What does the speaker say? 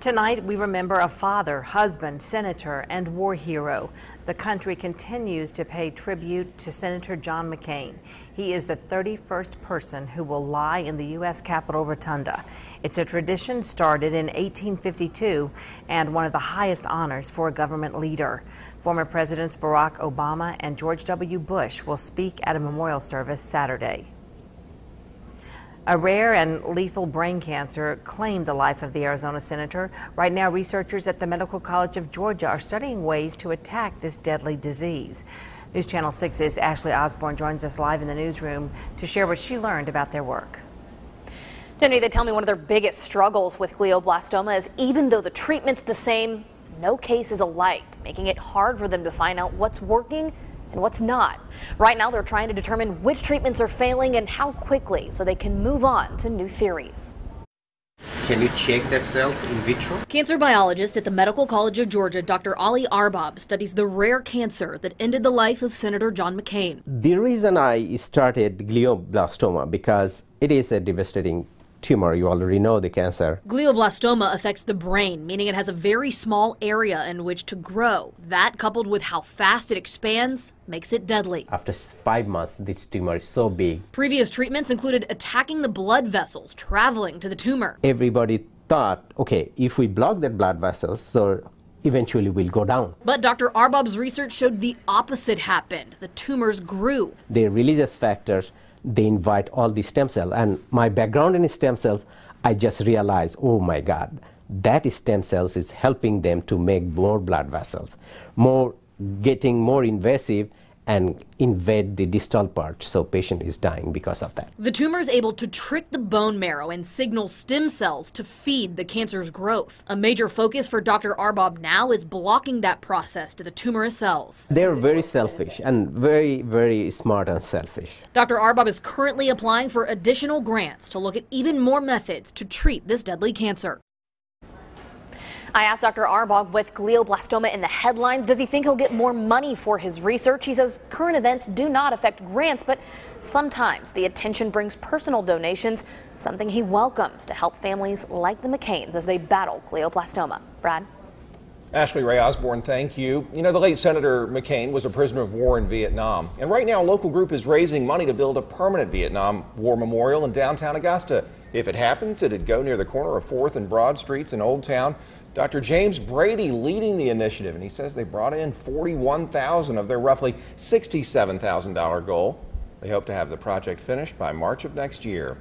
Tonight, we remember a father, husband, senator, and war hero. The country continues to pay tribute to Senator John McCain. He is the 31st person who will lie in the U.S. Capitol Rotunda. It's a tradition started in 1852 and one of the highest honors for a government leader. Former Presidents Barack Obama and George W. Bush will speak at a memorial service Saturday. A rare and lethal brain cancer claimed the life of the Arizona senator. Right now, researchers at the Medical College of Georgia are studying ways to attack this deadly disease. News Channel 6's Ashley Osborne joins us live in the newsroom to share what she learned about their work. Jenny, they tell me one of their biggest struggles with glioblastoma is even though the treatment's the same, no case is alike, making it hard for them to find out what's working and what's not. Right now, they're trying to determine which treatments are failing and how quickly so they can move on to new theories. Can you check the cells in vitro? Cancer biologist at the Medical College of Georgia, Dr. Ali Arbab, studies the rare cancer that ended the life of Senator John McCain. The reason I started glioblastoma because it is a devastating tumor. You already know the cancer. Glioblastoma affects the brain, meaning it has a very small area in which to grow. That, coupled with how fast it expands, makes it deadly. After 5 months, this tumor is so big. Previous treatments included attacking the blood vessels traveling to the tumor. Everybody thought, okay, if we block that blood vessels, so eventually we'll go down. But Dr. Arbab's research showed the opposite happened. The tumors grew. The releases factors, they invite all the stem cells, and my background in stem cells, I just realized, oh my God, that stem cells is helping them to make more blood vessels, getting more invasive and invade the distal part, so patient is dying because of that. The tumor is able to trick the bone marrow and signal stem cells to feed the cancer's growth. A major focus for Dr. Arbab now is blocking that process to the tumorous cells. They're very selfish and very, very smart and selfish. Dr. Arbab is currently applying for additional grants to look at even more methods to treat this deadly cancer. I asked Dr. Arbab, with glioblastoma in the headlines, does he think he'll get more money for his research? He says current events do not affect grants, but sometimes the attention brings personal donations, something he welcomes to help families like the McCains as they battle glioblastoma. Brad? Ashley Ray Osborne, thank you. You know, the late Senator McCain was a prisoner of war in Vietnam. And right now, a local group is raising money to build a permanent Vietnam War memorial in downtown Augusta. If it happens, it'd go near the corner of 4th and Broad Streets in Old Town. Dr. James Brady leading the initiative, and he says they brought in $41,000 of their roughly $67,000 goal. They hope to have the project finished by March of next year.